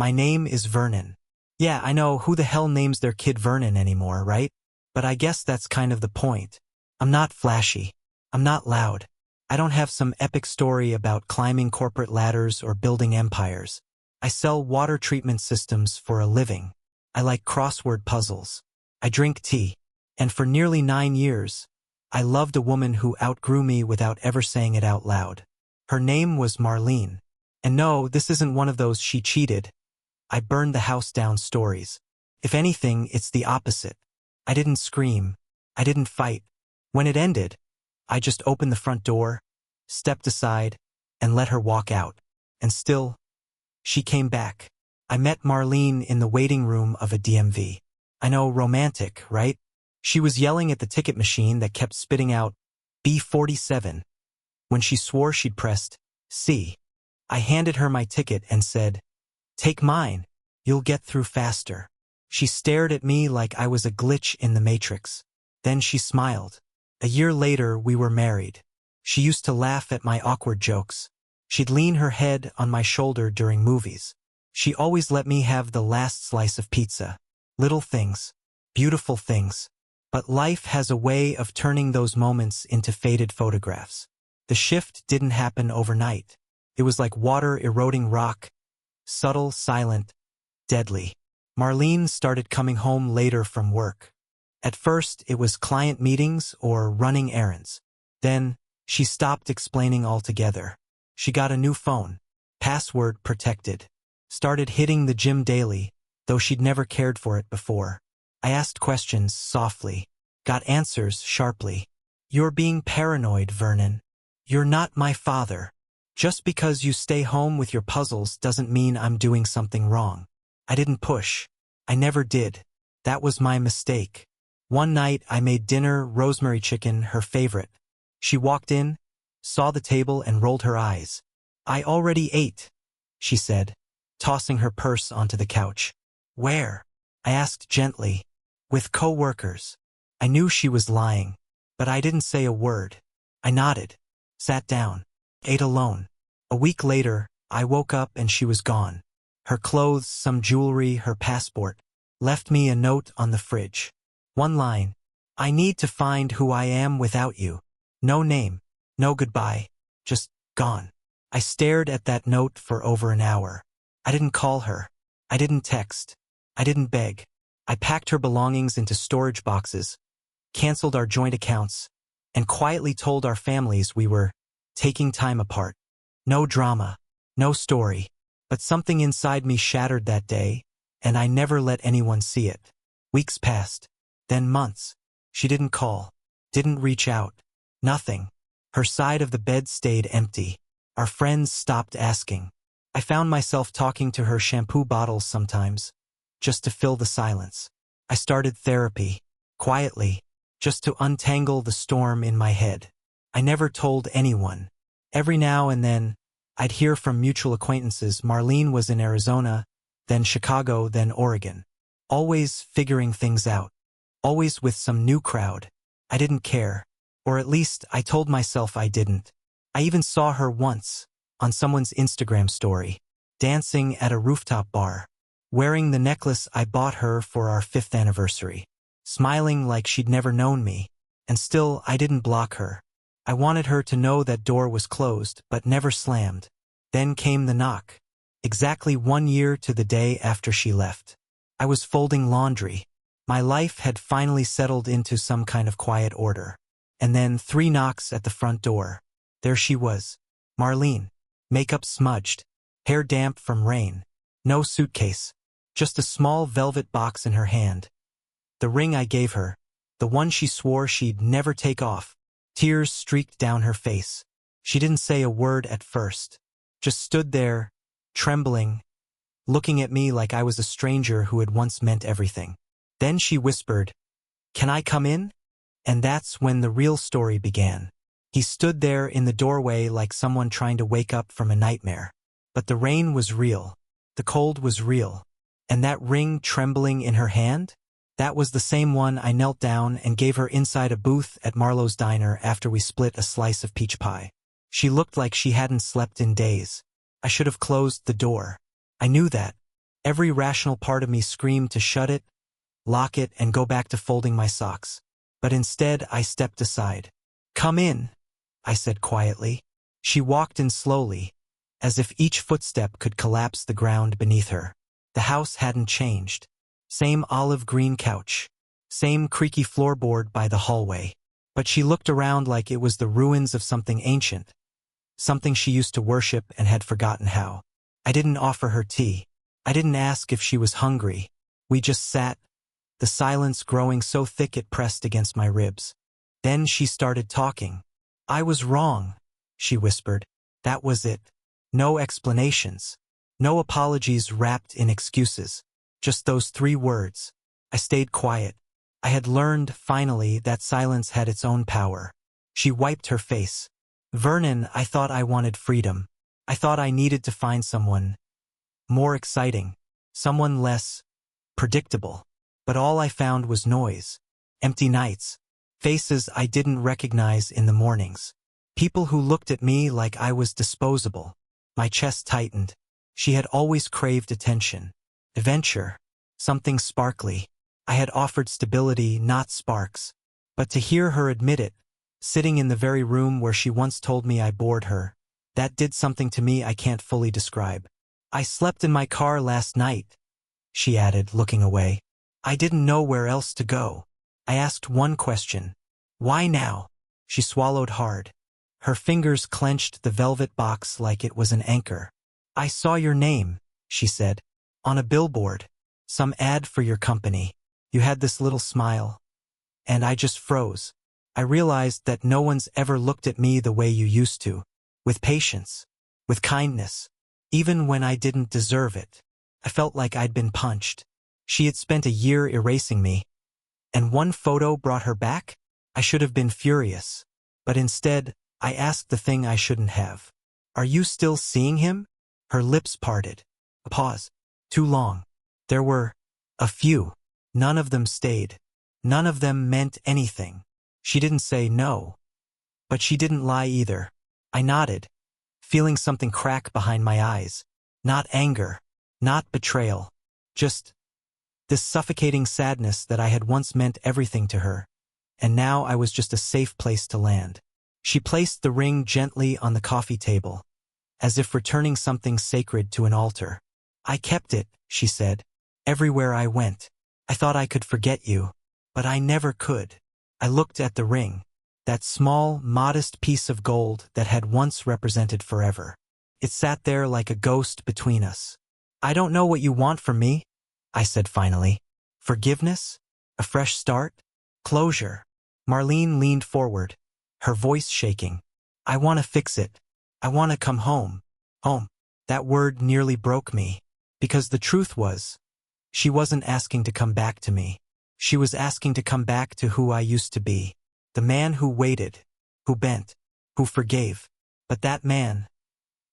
My name is Vernon. Yeah, I know, who the hell names their kid Vernon anymore, right? But I guess that's kind of the point. I'm not flashy. I'm not loud. I don't have some epic story about climbing corporate ladders or building empires. I sell water treatment systems for a living. I like crossword puzzles. I drink tea. And for nearly 9 years, I loved a woman who outgrew me without ever saying it out loud. Her name was Marlene. And no, this isn't one of those "she cheated, I burned the house down" stories. If anything, it's the opposite. I didn't scream. I didn't fight. When it ended, I just opened the front door, stepped aside, and let her walk out. And still, she came back. I met Marlene in the waiting room of a DMV. I know, romantic, right? She was yelling at the ticket machine that kept spitting out B47 when she swore she'd pressed C. I handed her my ticket and said, "Take mine. You'll get through faster." She stared at me like I was a glitch in the Matrix. Then she smiled. A year later, we were married. She used to laugh at my awkward jokes. She'd lean her head on my shoulder during movies. She always let me have the last slice of pizza. Little things. Beautiful things. But life has a way of turning those moments into faded photographs. The shift didn't happen overnight. It was like water eroding rock. Subtle, silent, deadly. Marlene started coming home later from work. At first, it was client meetings or running errands. Then, she stopped explaining altogether. She got a new phone, password protected. Started hitting the gym daily, though she'd never cared for it before. I asked questions softly, got answers sharply. "You're being paranoid, Vernon. You're not my father. Just because you stay home with your puzzles doesn't mean I'm doing something wrong." I didn't push. I never did. That was my mistake. One night, I made dinner, rosemary chicken, her favorite. She walked in, saw the table, and rolled her eyes. "I already ate," she said, tossing her purse onto the couch. "Where?" I asked gently. "With co-workers." I knew she was lying, but I didn't say a word. I nodded, sat down, ate alone. A week later, I woke up and she was gone. Her clothes, some jewelry, her passport. Left me a note on the fridge. One line: "I need to find who I am without you." No name, no goodbye, just gone. I stared at that note for over an hour. I didn't call her. I didn't text. I didn't beg. I packed her belongings into storage boxes, canceled our joint accounts, and quietly told our families we were taking time apart. No drama, no story, but something inside me shattered that day, and I never let anyone see it. Weeks passed, then months. She didn't call, didn't reach out, nothing. Her side of the bed stayed empty. Our friends stopped asking. I found myself talking to her shampoo bottles sometimes, just to fill the silence. I started therapy, quietly, just to untangle the storm in my head. I never told anyone. Every now and then, I'd hear from mutual acquaintances Marlene was in Arizona, then Chicago, then Oregon. Always figuring things out. Always with some new crowd. I didn't care. Or at least, I told myself I didn't. I even saw her once, on someone's Instagram story, dancing at a rooftop bar, wearing the necklace I bought her for our 5th anniversary, smiling like she'd never known me. And still, I didn't block her. I wanted her to know that door was closed, but never slammed. Then came the knock. Exactly 1 year to the day after she left. I was folding laundry. My life had finally settled into some kind of quiet order. And then 3 knocks at the front door. There she was. Marlene. Makeup smudged. Hair damp from rain. No suitcase. Just a small velvet box in her hand. The ring I gave her. The one she swore she'd never take off. Tears streaked down her face. She didn't say a word at first. Just stood there, trembling, looking at me like I was a stranger who had once meant everything. Then she whispered, "Can I come in?" And that's when the real story began. He stood there in the doorway like someone trying to wake up from a nightmare. But the rain was real. The cold was real. And that ring trembling in her hand? That was the same one I knelt down and gave her inside a booth at Marlowe's Diner after we split a slice of peach pie. She looked like she hadn't slept in days. I should have closed the door. I knew that. Every rational part of me screamed to shut it, lock it, and go back to folding my socks. But instead, I stepped aside. "Come in," I said quietly. She walked in slowly, as if each footstep could collapse the ground beneath her. The house hadn't changed. Same olive green couch. Same creaky floorboard by the hallway. But she looked around like it was the ruins of something ancient. Something she used to worship and had forgotten how. I didn't offer her tea. I didn't ask if she was hungry. We just sat, the silence growing so thick it pressed against my ribs. Then she started talking. "I was wrong," she whispered. That was it. No explanations. No apologies wrapped in excuses. Just those 3 words. I stayed quiet. I had learned, finally, that silence had its own power. She wiped her face. "Vernon, I thought I wanted freedom. I thought I needed to find someone more exciting, someone less predictable. But all I found was noise, empty nights, faces I didn't recognize in the mornings. People who looked at me like I was disposable." My chest tightened. She had always craved attention, adventure, something sparkly. I had offered stability, not sparks. But to hear her admit it, sitting in the very room where she once told me I bored her, that did something to me I can't fully describe. "I slept in my car last night," she added, looking away. "I didn't know where else to go. I asked one question. Why now?" She swallowed hard. Her fingers clenched the velvet box like it was an anchor. "I saw your name," she said, "on a billboard. Some ad for your company. You had this little smile. And I just froze. I realized that no one's ever looked at me the way you used to. With patience. With kindness. Even when I didn't deserve it. I felt like I'd been punched. She had spent a year erasing me. And one photo brought her back? I should have been furious. But instead, I asked the thing I shouldn't have. "Are you still seeing him?" Her lips parted. A pause. Too long. There were a few. None of them stayed. None of them meant anything. She didn't say no. But she didn't lie either. I nodded, feeling something crack behind my eyes. Not anger. Not betrayal. Just this suffocating sadness that I had once meant everything to her. And now I was just a safe place to land. She placed the ring gently on the coffee table, as if returning something sacred to an altar. "I kept it," she said, "everywhere I went. I thought I could forget you, but I never could." I looked at the ring, that small, modest piece of gold that had once represented forever. It sat there like a ghost between us. "I don't know what you want from me," I said finally. "Forgiveness? A fresh start? Closure?" Marlene leaned forward, her voice shaking. "I want to fix it. I want to come home." Home. That word nearly broke me, because the truth was, she wasn't asking to come back to me. She was asking to come back to who I used to be. The man who waited, who bent, who forgave. But that man,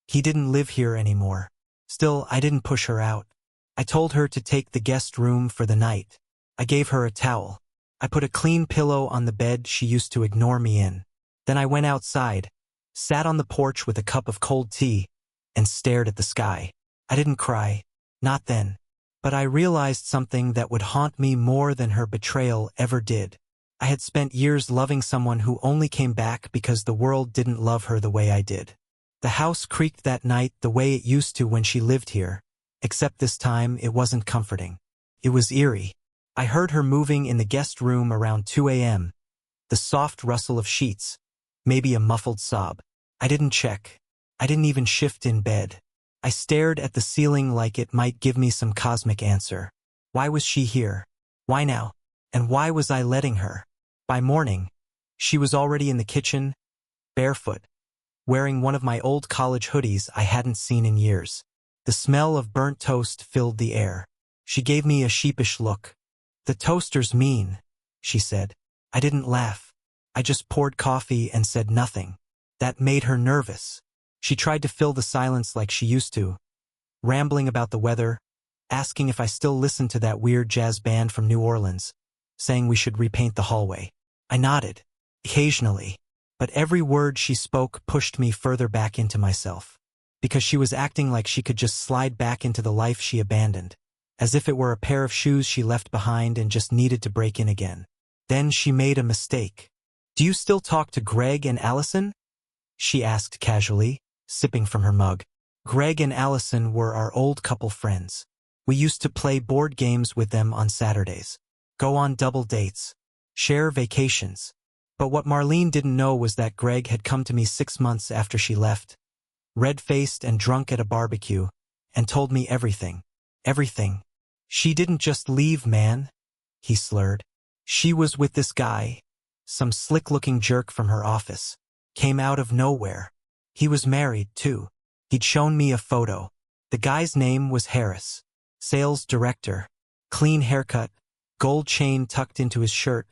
he didn't live here anymore. Still, I didn't push her out. I told her to take the guest room for the night. I gave her a towel. I put a clean pillow on the bed she used to ignore me in. Then I went outside, sat on the porch with a cup of cold tea, and stared at the sky. I didn't cry. Not then. But I realized something that would haunt me more than her betrayal ever did. I had spent years loving someone who only came back because the world didn't love her the way I did. The house creaked that night the way it used to when she lived here, except this time it wasn't comforting. It was eerie. I heard her moving in the guest room around 2 a.m., the soft rustle of sheets, maybe a muffled sob. I didn't check. I didn't even shift in bed. I stared at the ceiling like it might give me some cosmic answer. Why was she here? Why now? And why was I letting her? By morning, she was already in the kitchen, barefoot, wearing one of my old college hoodies I hadn't seen in years. The smell of burnt toast filled the air. She gave me a sheepish look. "The toaster's mean," she said. I didn't laugh. I just poured coffee and said nothing. That made her nervous. She tried to fill the silence like she used to, rambling about the weather, asking if I still listened to that weird jazz band from New Orleans, saying we should repaint the hallway. I nodded, occasionally, but every word she spoke pushed me further back into myself. because she was acting like she could just slide back into the life she abandoned, as if it were a pair of shoes she left behind and just needed to break in again. Then she made a mistake. "Do you still talk to Greg and Allison?" she asked casually, sipping from her mug. Greg and Allison were our old couple friends. We used to play board games with them on Saturdays, go on double dates, share vacations. But what Marlene didn't know was that Greg had come to me 6 months after she left, red-faced and drunk at a barbecue, and told me everything. Everything. "She didn't just leave, man," he slurred. "She was with this guy, some slick-looking jerk from her office. Came out of nowhere. He was married, too. He'd shown me a photo. The guy's name was Harris. Sales director. Clean haircut, gold chain tucked into his shirt,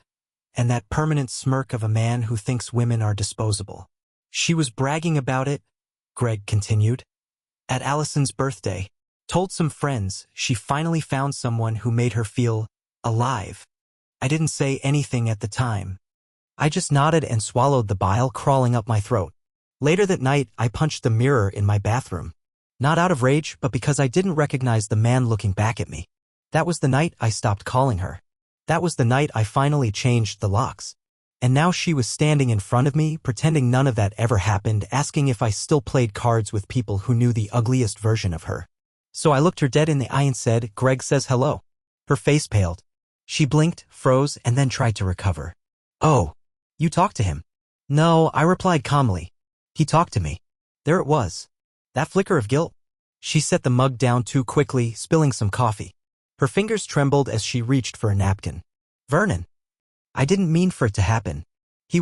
and that permanent smirk of a man who thinks women are disposable. She was bragging about it," Greg continued, "at Allison's birthday. Told some friends she finally found someone who made her feel alive. I didn't say anything at the time. I just nodded and swallowed the bile crawling up my throat. Later that night, I punched the mirror in my bathroom. Not out of rage, but because I didn't recognize the man looking back at me. That was the night I stopped calling her. That was the night I finally changed the locks. And now she was standing in front of me, pretending none of that ever happened, asking if I still played cards with people who knew the ugliest version of her. So I looked her dead in the eye and said, "Greg says hello." Her face paled. She blinked, froze, and then tried to recover. "Oh, you talked to him?" "No," I replied calmly. "He talked to me." There it was. That flicker of guilt. She set the mug down too quickly, spilling some coffee. Her fingers trembled as she reached for a napkin. "Vernon. I didn't mean for it to happen. He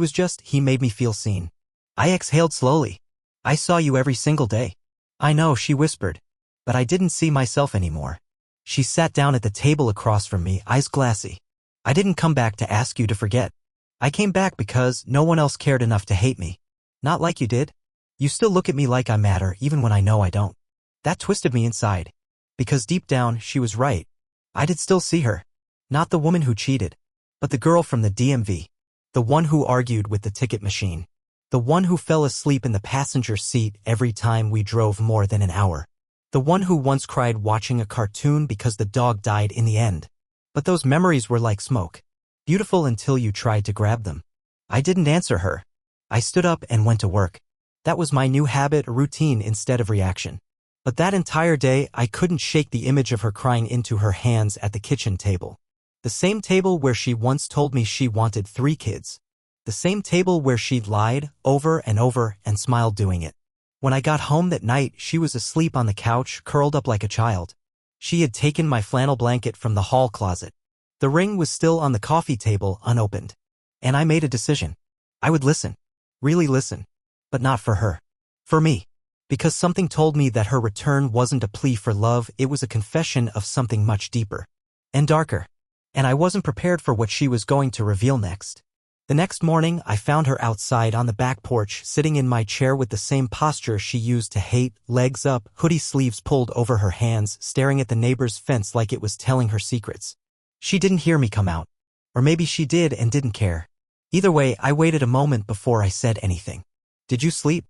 made me feel seen." I exhaled slowly. "I saw you every single day." "I know," she whispered. "But I didn't see myself anymore." She sat down at the table across from me, eyes glassy. "I didn't come back to ask you to forget. I came back because no one else cared enough to hate me. Not like you did. You still look at me like I matter, even when I know I don't." That twisted me inside. Because deep down, she was right. I did still see her. Not the woman who cheated, but the girl from the DMV. The one who argued with the ticket machine. The one who fell asleep in the passenger seat every time we drove more than an hour. The one who once cried watching a cartoon because the dog died in the end. But those memories were like smoke. Beautiful until you tried to grab them. I didn't answer her. I stood up and went to work. That was my new habit, a routine instead of reaction. But that entire day, I couldn't shake the image of her crying into her hands at the kitchen table. The same table where she once told me she wanted 3 kids. The same table where she'd lied over and over and smiled doing it. When I got home that night, she was asleep on the couch, curled up like a child. She had taken my flannel blanket from the hall closet. The ring was still on the coffee table, unopened. And I made a decision. I would listen. Really listen. But not for her. For me. Because something told me that her return wasn't a plea for love, it was a confession of something much deeper. And darker. And I wasn't prepared for what she was going to reveal next. The next morning, I found her outside on the back porch, sitting in my chair with the same posture she used to hate, legs up, hoodie sleeves pulled over her hands, staring at the neighbor's fence like it was telling her secrets. She didn't hear me come out. Or maybe she did and didn't care. Either way, I waited a moment before I said anything. "Did you sleep?"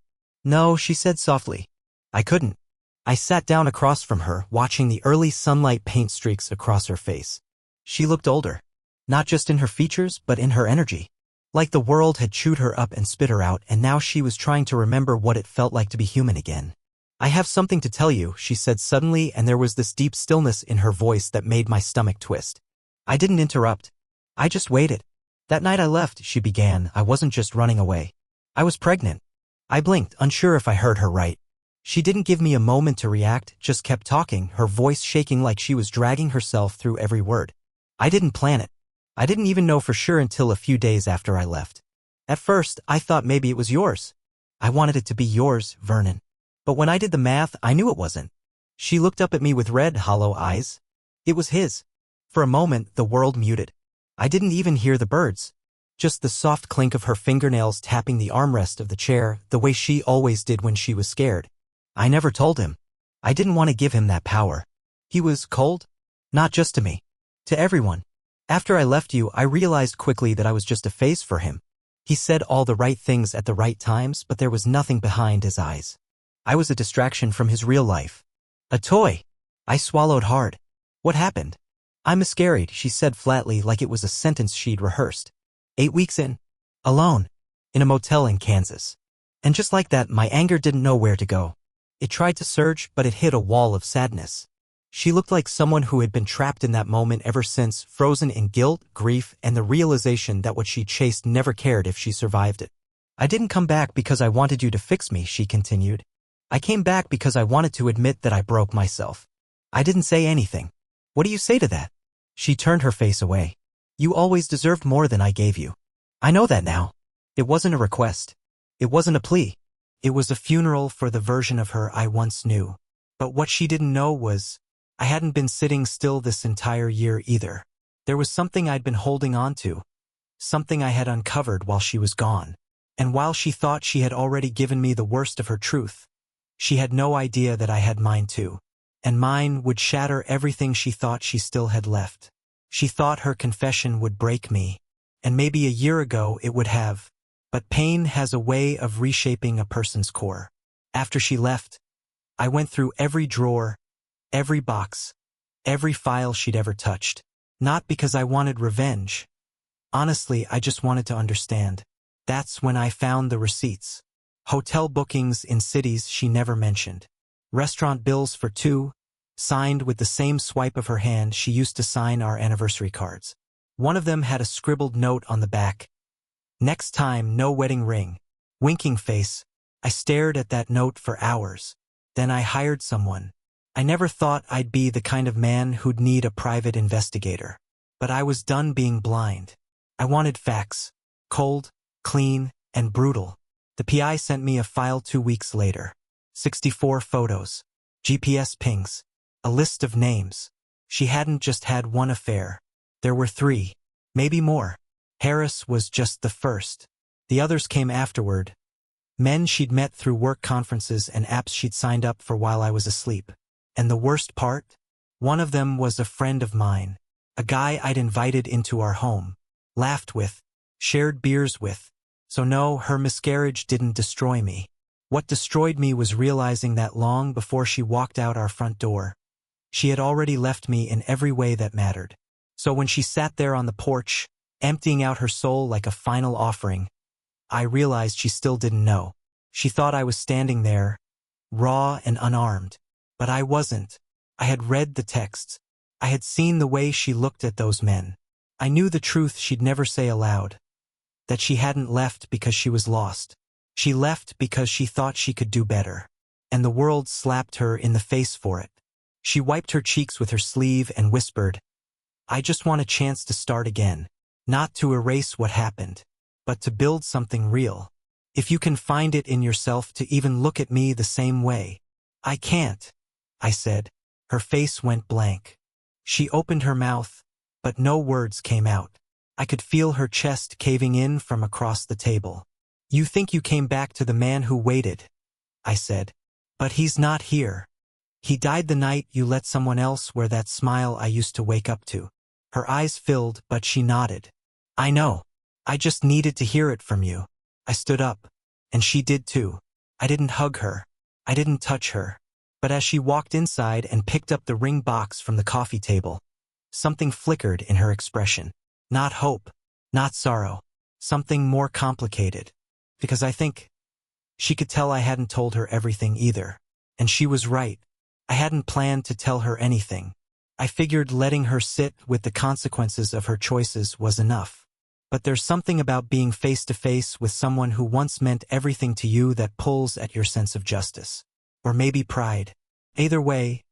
"No," she said softly. "I couldn't." I sat down across from her, watching the early sunlight paint streaks across her face. She looked older. Not just in her features, but in her energy. Like the world had chewed her up and spit her out, and now she was trying to remember what it felt like to be human again. "I have something to tell you," she said suddenly, and there was this deep stillness in her voice that made my stomach twist. I didn't interrupt. I just waited. "That night I left," she began, "I wasn't just running away. I was pregnant." I blinked, unsure if I heard her right. She didn't give me a moment to react, just kept talking, her voice shaking like she was dragging herself through every word. "I didn't plan it. I didn't even know for sure until a few days after I left. At first, I thought maybe it was yours. I wanted it to be yours, Vernon. But when I did the math, I knew it wasn't." She looked up at me with red, hollow eyes. "It was his." For a moment, the world muted. I didn't even hear the birds. Just the soft clink of her fingernails tapping the armrest of the chair, the way she always did when she was scared. I never told him. I didn't want to give him that power. He was cold? Not just to me. To everyone. After I left you, I realized quickly that I was just a face for him. He said all the right things at the right times, but there was nothing behind his eyes. I was a distraction from his real life. A toy. I swallowed hard. What happened? I'm miscarried, she said flatly like it was a sentence she'd rehearsed. 8 weeks in. Alone. In a motel in Kansas. And just like that, my anger didn't know where to go. It tried to surge, but it hit a wall of sadness. She looked like someone who had been trapped in that moment ever since, frozen in guilt, grief, and the realization that what she chased never cared if she survived it. I didn't come back because I wanted you to fix me, she continued. I came back because I wanted to admit that I broke myself. I didn't say anything. What do you say to that? She turned her face away. You always deserved more than I gave you. I know that now. It wasn't a request. It wasn't a plea. It was a funeral for the version of her I once knew. But what she didn't know was, I hadn't been sitting still this entire year either. There was something I'd been holding on to. Something I had uncovered while she was gone. And while she thought she had already given me the worst of her truth, she had no idea that I had mine too. And mine would shatter everything she thought she still had left. She thought her confession would break me. And maybe a year ago it would have. But pain has a way of reshaping a person's core. After she left, I went through every drawer, every box, every file she'd ever touched. Not because I wanted revenge. Honestly, I just wanted to understand. That's when I found the receipts. Hotel bookings in cities she never mentioned. Restaurant bills for two, signed with the same swipe of her hand she used to sign our anniversary cards. One of them had a scribbled note on the back. Next time, no wedding ring. Winking face. I stared at that note for hours. Then I hired someone. I never thought I'd be the kind of man who'd need a private investigator. But I was done being blind. I wanted facts. Cold, clean, and brutal. The PI sent me a file 2 weeks later. 64 photos. GPS pings. A list of names. She hadn't just had one affair. There were 3. Maybe more. Harris was just the first. The others came afterward. Men she'd met through work conferences and apps she'd signed up for while I was asleep. And the worst part? One of them was a friend of mine. A guy I'd invited into our home. Laughed with. Shared beers with. So no, her miscarriage didn't destroy me. What destroyed me was realizing that long before she walked out our front door, she had already left me in every way that mattered. So when she sat there on the porch, emptying out her soul like a final offering, I realized she still didn't know. She thought I was standing there, raw and unarmed. But I wasn't. I had read the texts. I had seen the way she looked at those men. I knew the truth she'd never say aloud. That she hadn't left because she was lost. She left because she thought she could do better. And the world slapped her in the face for it. She wiped her cheeks with her sleeve and whispered, I just want a chance to start again. Not to erase what happened, but to build something real. If you can find it in yourself to even look at me the same way. I can't, I said. Her face went blank. She opened her mouth, but no words came out. I could feel her chest caving in from across the table. You think you came back to the man who waited, I said. But he's not here. He died the night you let someone else wear that smile I used to wake up to. Her eyes filled, but she nodded. I know. I just needed to hear it from you. I stood up, and she did too. I didn't hug her. I didn't touch her. But as she walked inside and picked up the ring box from the coffee table, something flickered in her expression. Not hope, not sorrow, something more complicated. Because I think she could tell I hadn't told her everything either. And she was right. I hadn't planned to tell her anything. I figured letting her sit with the consequences of her choices was enough. But there's something about being face to face with someone who once meant everything to you that pulls at your sense of justice. Or maybe pride. Either way,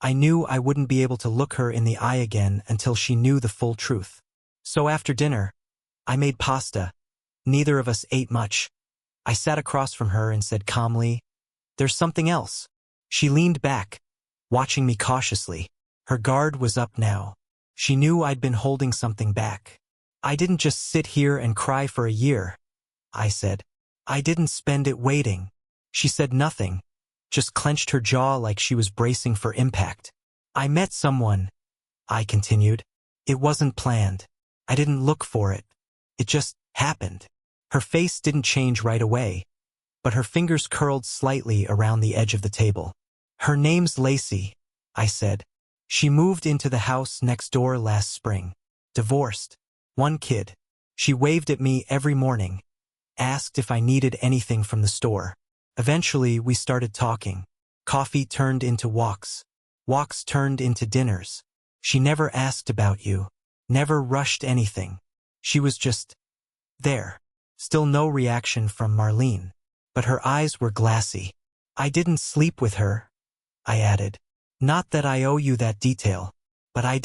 I knew I wouldn't be able to look her in the eye again until she knew the full truth. So after dinner, I made pasta. Neither of us ate much. I sat across from her and said calmly, There's something else. She leaned back, watching me cautiously. Her guard was up now. She knew I'd been holding something back. I didn't just sit here and cry for a year, I said. I didn't spend it waiting. She said nothing, just clenched her jaw like she was bracing for impact. I met someone, I continued. It wasn't planned. I didn't look for it. It just happened. Her face didn't change right away. but her fingers curled slightly around the edge of the table. Her name's Lacey, I said. She moved into the house next door last spring. Divorced. 1 kid. She waved at me every morning, asked if I needed anything from the store. Eventually, we started talking. Coffee turned into walks. Walks turned into dinners. She never asked about you. Never rushed anything. She was just there. Still no reaction from Marlene. But her eyes were glassy. I didn't sleep with her, I added. Not that I owe you that detail. But I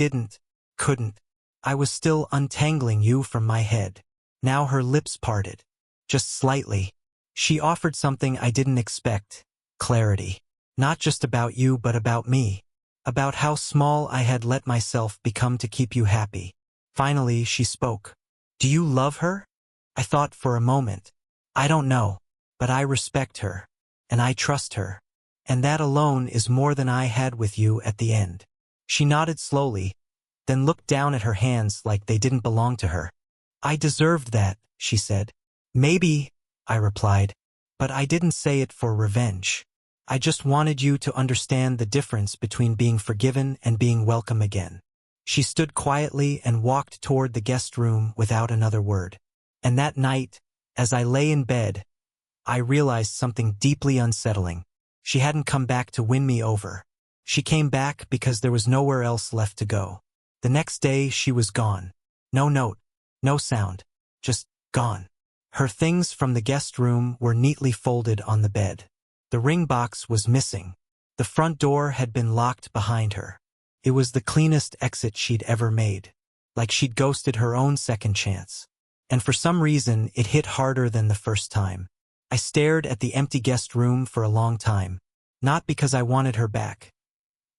couldn't. I was still untangling you from my head. Now her lips parted. Just slightly. She offered something I didn't expect. Clarity. Not just about you but about me. About how small I had let myself become to keep you happy. Finally, she spoke. Do you love her? I thought for a moment. I don't know. But I respect her. And I trust her. And that alone is more than I had with you at the end. She nodded slowly, then looked down at her hands like they didn't belong to her. I deserved that, she said. Maybe, I replied. But I didn't say it for revenge. I just wanted you to understand the difference between being forgiven and being welcome again. She stood quietly and walked toward the guest room without another word. And that night, as I lay in bed, I realized something deeply unsettling. She hadn't come back to win me over. She came back because there was nowhere else left to go. The next day, she was gone. No note, no sound, just gone. Her things from the guest room were neatly folded on the bed. The ring box was missing. The front door had been locked behind her. It was the cleanest exit she'd ever made. Like she'd ghosted her own second chance. And for some reason, it hit harder than the first time. I stared at the empty guest room for a long time. Not because I wanted her back,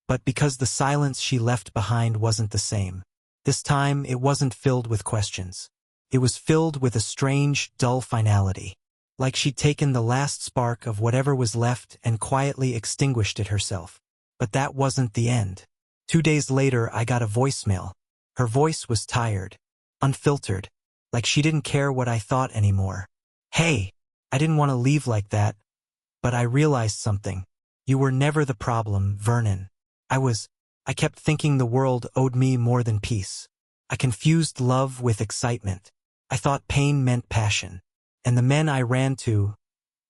but because the silence she left behind wasn't the same. This time, it wasn't filled with questions. It was filled with a strange, dull finality. Like she'd taken the last spark of whatever was left and quietly extinguished it herself. But that wasn't the end. 2 days later, I got a voicemail. Her voice was tired, unfiltered, like she didn't care what I thought anymore. Hey, I didn't want to leave like that, but I realized something. You were never the problem, Vernon. I kept thinking the world owed me more than peace. I confused love with excitement. I thought pain meant passion. And the men I ran to,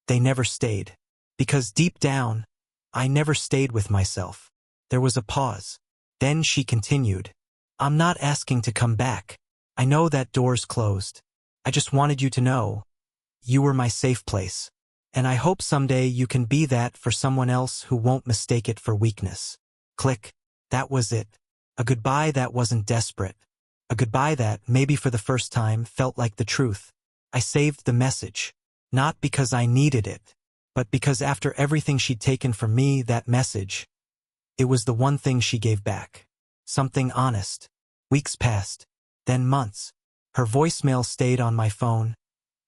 they never stayed. Because deep down, I never stayed with myself. There was a pause. Then she continued. I'm not asking to come back. I know that door's closed. I just wanted you to know. You were my safe place. And I hope someday you can be that for someone else who won't mistake it for weakness. Click. That was it. A goodbye that wasn't desperate. A goodbye that, maybe for the first time, felt like the truth. I saved the message. Not because I needed it, but because after everything she'd taken from me, that message, it was the one thing she gave back. Something honest. Weeks passed. Then months. Her voicemail stayed on my phone.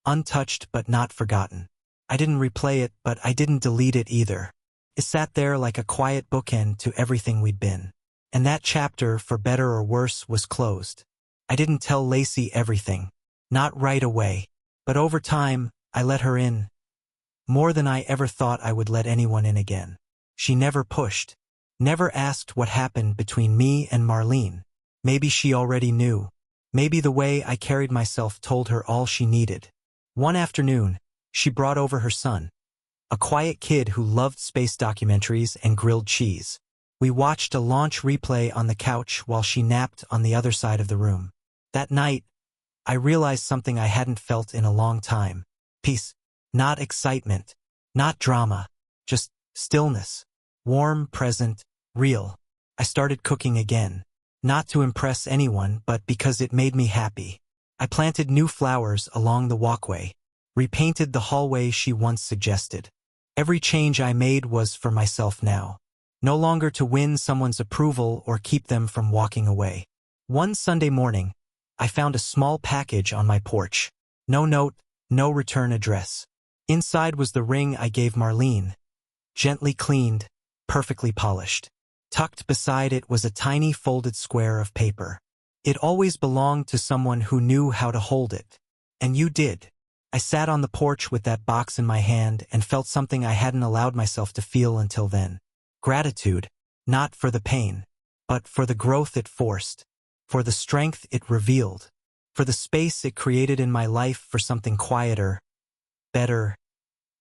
Untouched but not forgotten. I didn't replay it, but I didn't delete it either. It sat there like a quiet bookend to everything we'd been. And that chapter, for better or worse, was closed. I didn't tell Lacey everything. Not right away. But over time, I let her in. More than I ever thought I would let anyone in again. She never pushed. Never asked what happened between me and Marlene. Maybe she already knew. Maybe the way I carried myself told her all she needed. One afternoon, she brought over her son. A quiet kid who loved space documentaries and grilled cheese. We watched a launch replay on the couch while she napped on the other side of the room. That night, I realized something I hadn't felt in a long time. Peace. Not excitement. Not drama. Just stillness. Warm, present, real. I started cooking again. Not to impress anyone, but because it made me happy. I planted new flowers along the walkway. Repainted the hallway she once suggested. Every change I made was for myself now. No longer to win someone's approval or keep them from walking away. One Sunday morning, I found a small package on my porch. No note, no return address. Inside was the ring I gave Marlene. Gently cleaned, perfectly polished. Tucked beside it was a tiny folded square of paper. It always belonged to someone who knew how to hold it. And you did. I sat on the porch with that box in my hand and felt something I hadn't allowed myself to feel until then. Gratitude, not for the pain, but for the growth it forced, for the strength it revealed, for the space it created in my life for something quieter, better,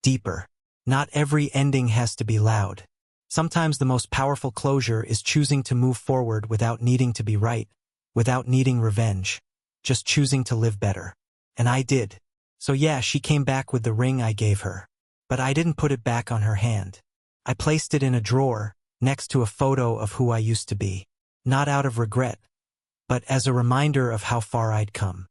deeper. Not every ending has to be loud. Sometimes the most powerful closure is choosing to move forward without needing to be right, without needing revenge, just choosing to live better. And I did. So yeah, she came back with the ring I gave her. But I didn't put it back on her hand. I placed it in a drawer, next to a photo of who I used to be. Not out of regret, but as a reminder of how far I'd come.